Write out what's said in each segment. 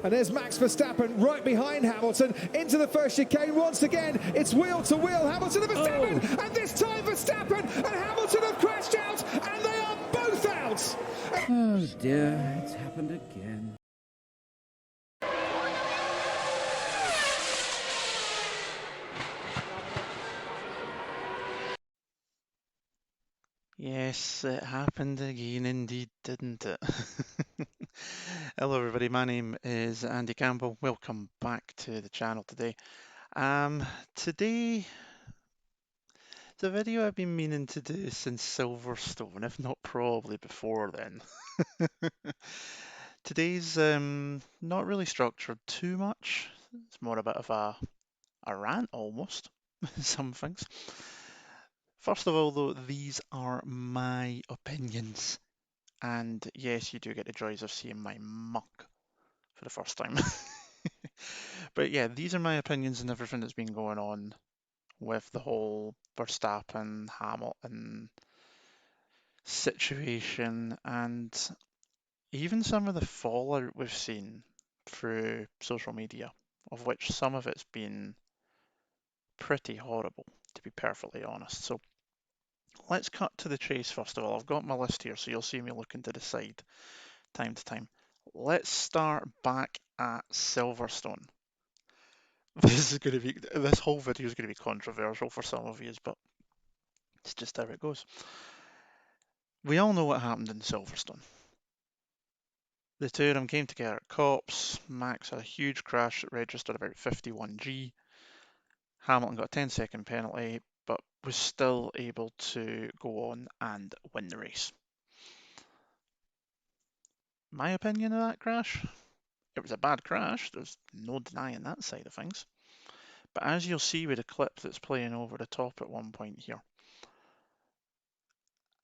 And there's Max Verstappen right behind Hamilton into the first chicane. Once again, it's wheel to wheel. Hamilton and Verstappen, and this time Verstappen and Hamilton have crashed out, and they are both out. Oh dear, it's happened again. Yes, it happened again indeed, didn't it? Hello everybody, my name is Andy Campbell. Welcome back to the channel today. Today, it's a video I've been meaning to do since Silverstone, if not probably before then. Today's not really structured too much. It's more a bit of a rant almost, some things. First of all though, these are my opinions. And yes, you do get the joys of seeing my muck for the first time. But yeah, these are my opinions on everything that's been going on with the whole Verstappen, Hamilton situation, and even some of the fallout we've seen through social media, of which some of it's been pretty horrible, to be perfectly honest. So let's cut to the chase first of all. I've got my list here, so you'll see me looking to the side time to time. Let's start back at Silverstone. This whole video is going to be controversial for some of you, but it's just how it goes. We all know what happened in Silverstone. The two of them came together at Cops. Max had a huge crash that registered about 51G. Hamilton got a 10-second penalty, but was still able to go on and win the race. My opinion of that crash? It was a bad crash, there's no denying that side of things. But as you'll see with the clip that's playing over the top at one point here,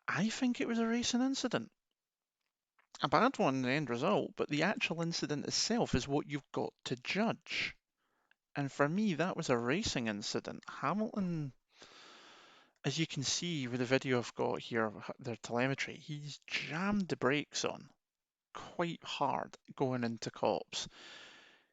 I think it was a racing incident. A bad one in the end result, but the actual incident itself is what you've got to judge. And for me, that was a racing incident. Hamilton, as you can see with the video I've got here, their telemetry, he's jammed the brakes on quite hard going into Cops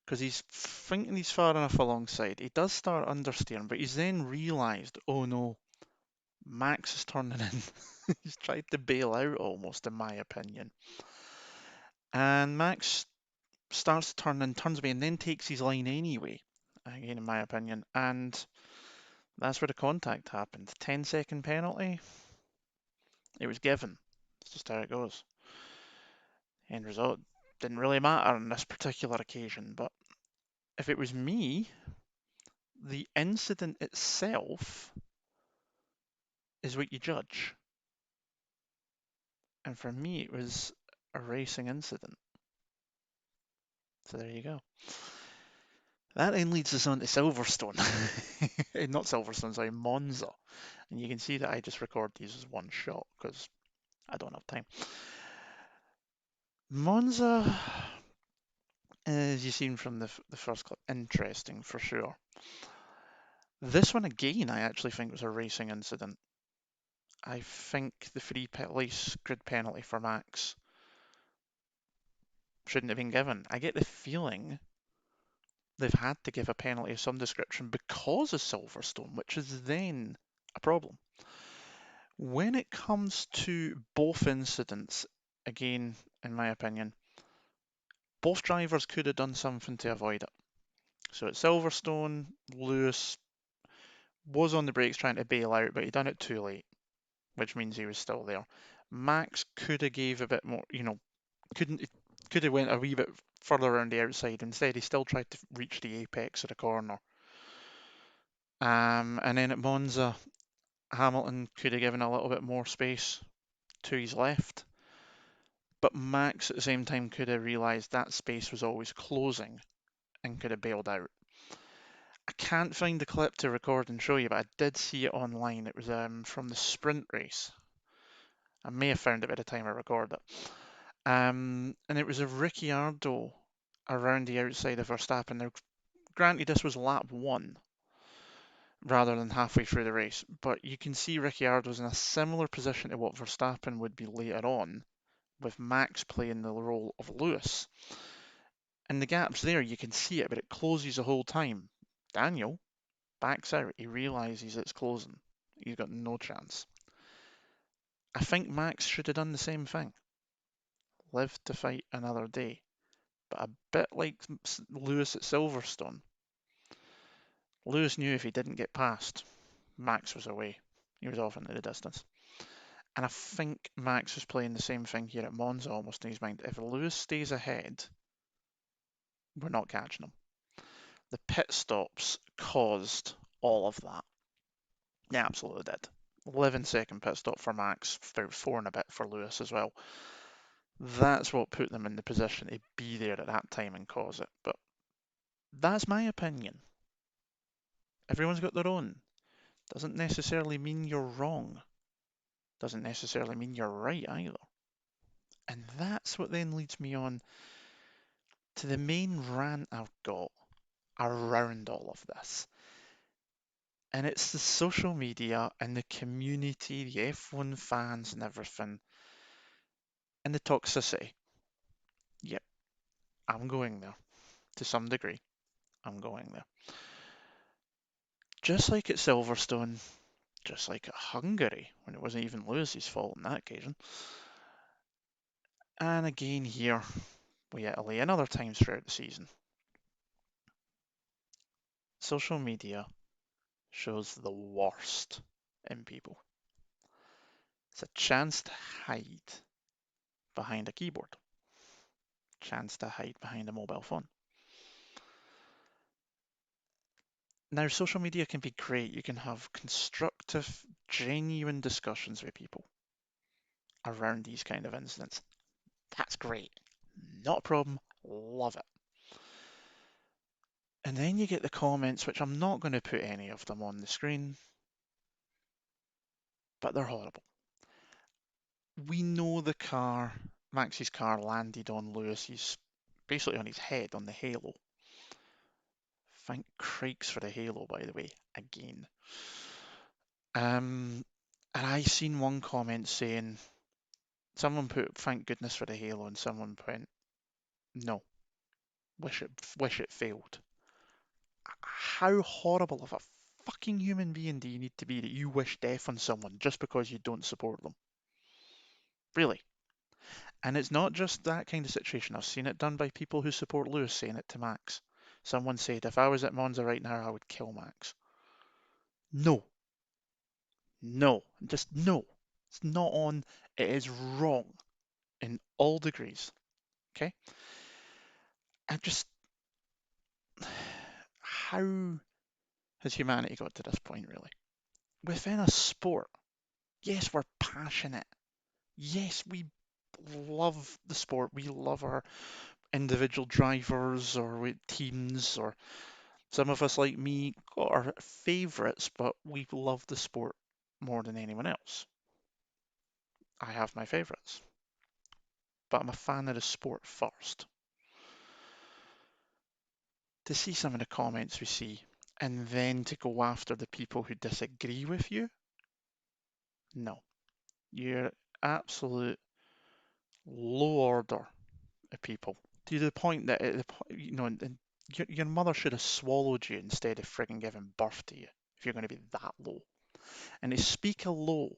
because he's thinking he's far enough alongside. He does start understeering, but he's then realised, oh no, Max is turning in. He's tried to bail out almost, in my opinion. And Max starts to turn and turns away and then takes his line anyway, again in my opinion, and that's where the contact happened. 10-second penalty, it was given. It's just how it goes. End result didn't really matter on this particular occasion, but if it was me, the incident itself is what you judge. And for me, it was a racing incident. So there you go. That then leads us on to Silverstone. Not Silverstone, sorry, Monza. And you can see that I just record these as one shot because I don't have time. Monza, as you've seen from the first clip, interesting for sure. This one again, I actually think was a racing incident. I think the free late grid penalty for Max shouldn't have been given. I get the feeling they've had to give a penalty of some description because of Silverstone, which is then a problem. When it comes to both incidents, again, in my opinion, both drivers could have done something to avoid it. So at Silverstone, Lewis was on the brakes trying to bail out, but he done it too late, which means he was still there. Max could have gave a bit more, could have went a wee bit further around the outside. Instead, he still tried to reach the apex of the corner. And then at Monza, Hamilton could have given a little bit more space to his left. But Max at the same time could have realised that space was always closing and could have bailed out. I can't find the clip to record and show you, but I did see it online. It was from the sprint race. I may have found it by the time I recorded it. And it was a Ricciardo around the outside of Verstappen. Now, granted, this was lap 1 rather than halfway through the race, but you can see Ricciardo's in a similar position to what Verstappen would be later on, with Max playing the role of Lewis. And the gap's there, you can see it, but it closes the whole time. Daniel backs out. He realises it's closing. He's got no chance. I think Max should have done the same thing. Lived to fight another day. But a bit like Lewis at Silverstone, Lewis knew if he didn't get past, Max was away. He was off into the distance. And I think Max was playing the same thing here at Monza almost in his mind. If Lewis stays ahead, we're not catching him. The pit stops caused all of that. They absolutely did. 11-second pit stop for Max, about 4 and a bit for Lewis as well. That's what put them in the position to be there at that time and cause it. But that's my opinion. Everyone's got their own. Doesn't necessarily mean you're wrong. Doesn't necessarily mean you're right either. And that's what then leads me on to the main rant I've got around all of this. And it's the social media and the community, the F1 fans and everything, and the toxicity. Yep, I'm going there. To some degree, I'm going there. Just like at Silverstone, just like at Hungary, when it wasn't even Lewis's fault on that occasion. And again here, with Italy, and other times throughout the season. Social media shows the worst in people. It's a chance to hide behind a keyboard, chance to hide behind a mobile phone. Now, social media can be great. You can have constructive, genuine discussions with people around these kind of incidents. That's great. Not a problem. Love it. And then you get the comments, which I'm not going to put any of them on the screen, but they're horrible. We know the car, Max's car, landed on Lewis's, basically on his head, on the halo. Thank crikes for the halo, by the way, again. And I seen one comment saying, someone put thank goodness for the halo, and someone went, no, wish it failed. How horrible of a fucking human being do you need to be that you wish death on someone just because you don't support them? Really? And it's not just that kind of situation. I've seen it done by people who support Lewis saying it to Max. Someone said, if I was at Monza right now, I would kill Max. No. No. Just no. It's not on. It is wrong in all degrees. Okay? I just. How has humanity got to this point, really? Within a sport, yes, we're passionate. Yes, we love the sport. We love our individual drivers or with teams, or some of us, like me, got our favourites, but we love the sport more than anyone else. I have my favourites, but I'm a fan of the sport first. To see some of the comments we see, and then to go after the people who disagree with you, no. You're absolute low order of people. To the point that, your mother should have swallowed you instead of frigging giving birth to you, if you're going to be that low. And to speak of low,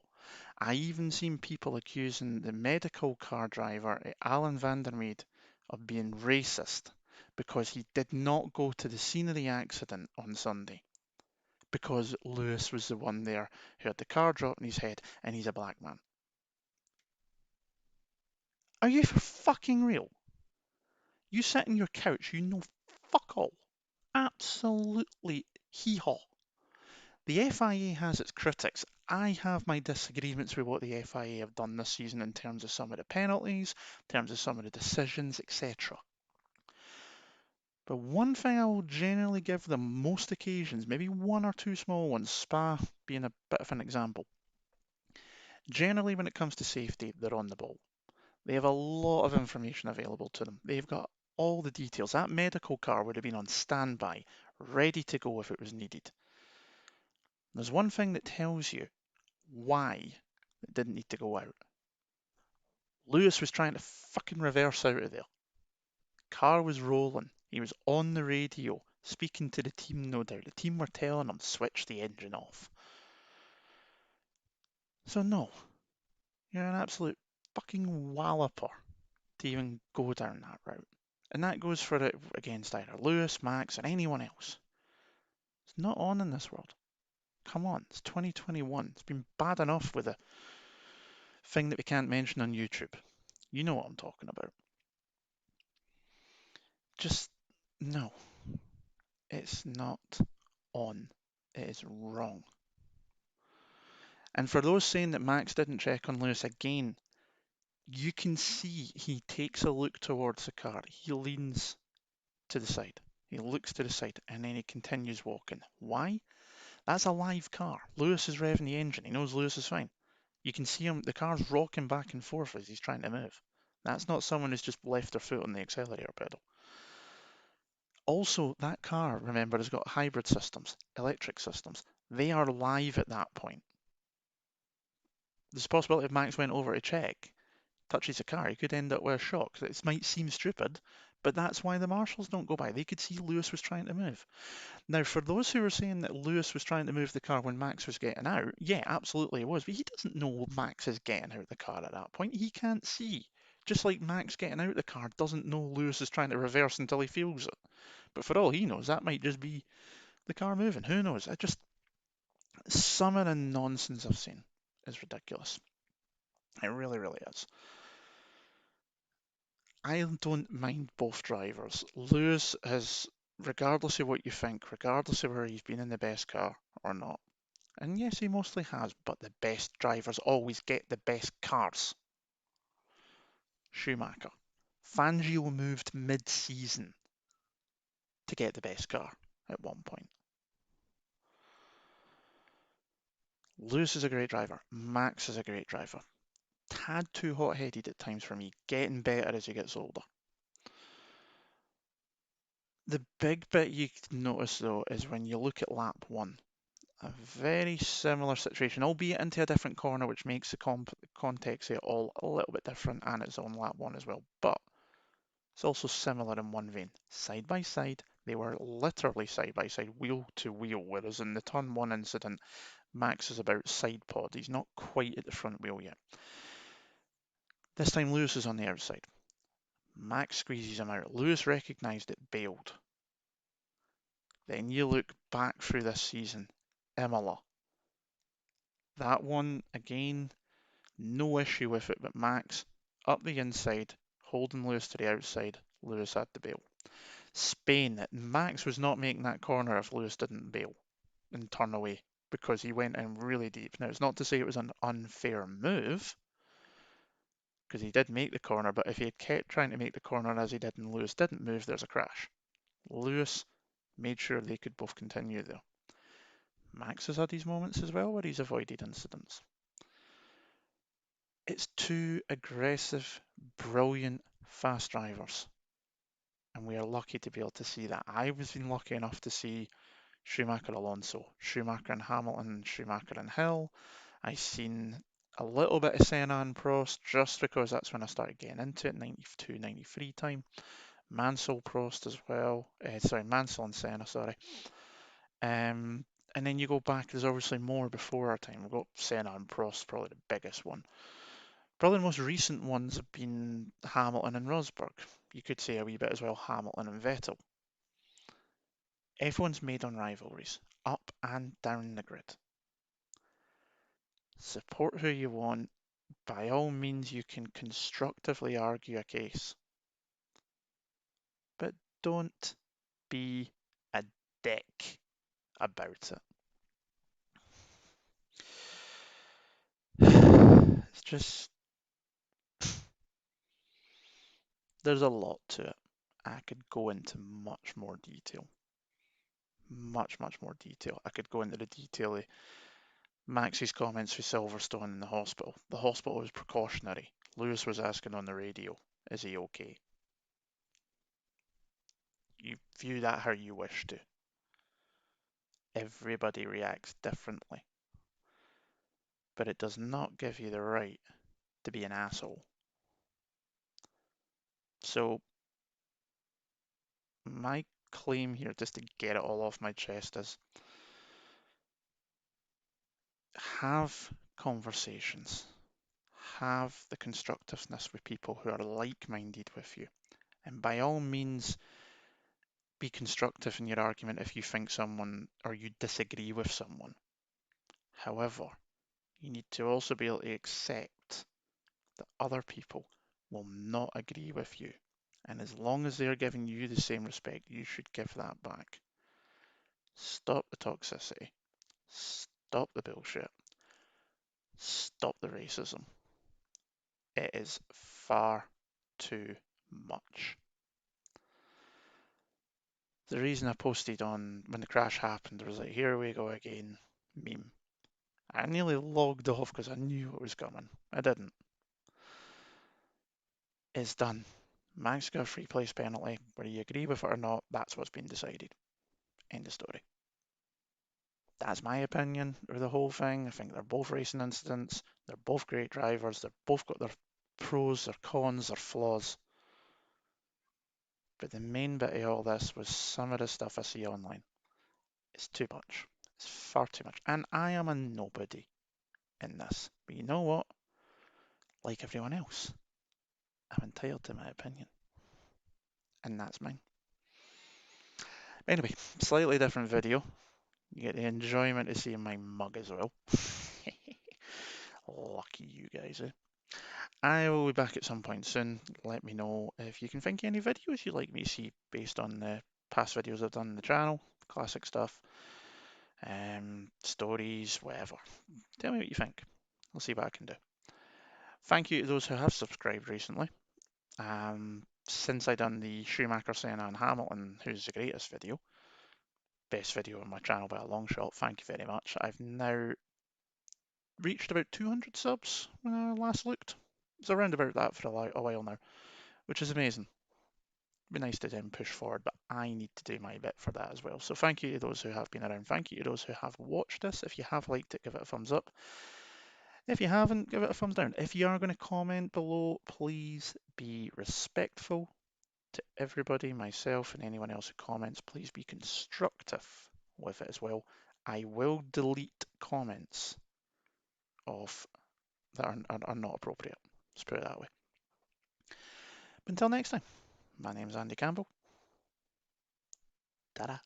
I even seen people accusing the medical car driver, Alan Vandermeed, of being racist because he did not go to the scene of the accident on Sunday because Lewis was the one there who had the car drop on his head and he's a black man. Are you for fucking real? You sit on your couch, you know fuck all. Absolutely hee-haw. The FIA has its critics. I have my disagreements with what the FIA have done this season in terms of some of the penalties, in terms of some of the decisions, etc. But one thing I will generally give them most occasions, maybe one or two small ones, Spa being a bit of an example. Generally, when it comes to safety, they're on the ball. They have a lot of information available to them. They've got all the details. That medical car would have been on standby, ready to go if it was needed. There's one thing that tells you why it didn't need to go out. Lewis was trying to fucking reverse out of there. Car was rolling. He was on the radio, speaking to the team, no doubt. The team were telling him, switch the engine off. So no, you're an absolute fucking walloper to even go down that route. And that goes for it against either Lewis, Max, or anyone else. It's not on in this world. Come on, it's 2021. It's been bad enough with a thing that we can't mention on YouTube. You know what I'm talking about. Just no, it's not on. It is wrong. And for those saying that Max didn't check on Lewis again, you can see he takes a look towards the car. He leans to the side. He looks to the side and then he continues walking. Why? That's a live car. Lewis is revving the engine. He knows Lewis is fine. You can see him, the car's rocking back and forth as he's trying to move. That's not someone who's just left their foot on the accelerator pedal. Also, that car, remember, has got hybrid systems, electric systems. They are live at that point. There's a possibility if Max went over to check, touches the car, he could end up with a shock. It might seem stupid, but that's why the marshals don't go by. They could see Lewis was trying to move. Now, for those who are saying that Lewis was trying to move the car when Max was getting out, yeah, absolutely he was, but he doesn't know Max is getting out of the car at that point. He can't see. Just like Max getting out of the car doesn't know Lewis is trying to reverse until he feels it. But for all he knows, that might just be the car moving. Who knows? Some of the nonsense I've seen is ridiculous. It really, really is. I don't mind both drivers. Lewis has, regardless of what you think, regardless of whether he's been in the best car or not, and yes, he mostly has, but the best drivers always get the best cars. Schumacher. Fangio moved mid-season to get the best car at one point. Lewis is a great driver. Max is a great driver. Tad too hot-headed at times for me, getting better as he gets older. The big bit you notice though is when you look at lap one. A very similar situation, albeit into a different corner, which makes the context here all a little bit different and its own lap one as well. But it's also similar in one vein. Side by side, they were literally side by side, wheel to wheel, whereas in the turn one incident, Max is about side pod. He's not quite at the front wheel yet. This time Lewis is on the outside. Max squeezes him out. Lewis recognised it, bailed. Then you look back through this season, Imola. That one, again, no issue with it, but Max up the inside, holding Lewis to the outside. Lewis had to bail. Spain, Max was not making that corner if Lewis didn't bail and turn away because he went in really deep. Now, it's not to say it was an unfair move because he did make the corner, but if he had kept trying to make the corner as he did and Lewis didn't move, there's a crash. Lewis made sure they could both continue there. Max has had these moments as well where he's avoided incidents. It's two aggressive, brilliant, fast drivers. And we are lucky to be able to see that. I've been lucky enough to see Schumacher Alonso, Schumacher and Hamilton, Schumacher and Hill. I've seen a little bit of Senna and Prost just because that's when I started getting into it, 92, 93 time. Mansell, Prost as well. Mansell and Senna, sorry. And then you go back, there's obviously more before our time. We've got Senna and Prost, probably the biggest one. Probably the most recent ones have been Hamilton and Rosberg. You could say a wee bit as well, Hamilton and Vettel. Everyone's made on rivalries, up and down the grid. Support who you want. By all means, you can constructively argue a case. But don't be a dick about it. It's just, there's a lot to it. I could go into much more detail. Much, much more detail. I could go into the detail of Max's comments with Silverstone in the hospital. The hospital was precautionary. Lewis was asking on the radio, is he okay? You view that how you wish to. Everybody reacts differently. But it does not give you the right to be an asshole. So my claim here, just to get it all off my chest, is have conversations. Have the constructiveness with people who are like-minded with you. And by all means, be constructive in your argument if you think someone or you disagree with someone. However, you need to also be able to accept that other people will not agree with you. And as long as they're giving you the same respect, you should give that back. Stop the toxicity. Stop the bullshit. Stop the racism. It is far too much. The reason I posted on when the crash happened, there was like, here we go again, meme. I nearly logged off because I knew it was coming. I didn't. It's done. Max got a free place penalty. Whether you agree with it or not, that's what's been decided. End of story. That's my opinion of the whole thing. I think they're both racing incidents. They're both great drivers. They've both got their pros, their cons, their flaws. But the main bit of all this was some of the stuff I see online. It's too much. It's far too much. And I am a nobody in this. But you know what? Like everyone else, I'm entitled to my opinion. And that's mine. Anyway, slightly different video. You get the enjoyment of seeing my mug as well. Lucky you guys, eh? I will be back at some point soon. Let me know if you can think of any videos you'd like me to see based on the past videos I've done on the channel, classic stuff, stories, whatever. Tell me what you think. I'll see what I can do. Thank you to those who have subscribed recently. Since I done the Schumacher, Senna and Hamilton, who's the greatest video, best video on my channel by a long shot, thank you very much. I've now reached about 200 subs when I last looked. It's around about that for a while now, which is amazing. It'd be nice to then push forward, but I need to do my bit for that as well. So thank you to those who have been around. Thank you to those who have watched this. If you have liked it, give it a thumbs up. If you haven't, give it a thumbs down. If you are going to comment below, please be respectful to everybody, myself and anyone else who comments. Please be constructive with it as well. I will delete comments that are not appropriate. Let's put it that way. But until next time, my name is Andy Campbell. Ta-da.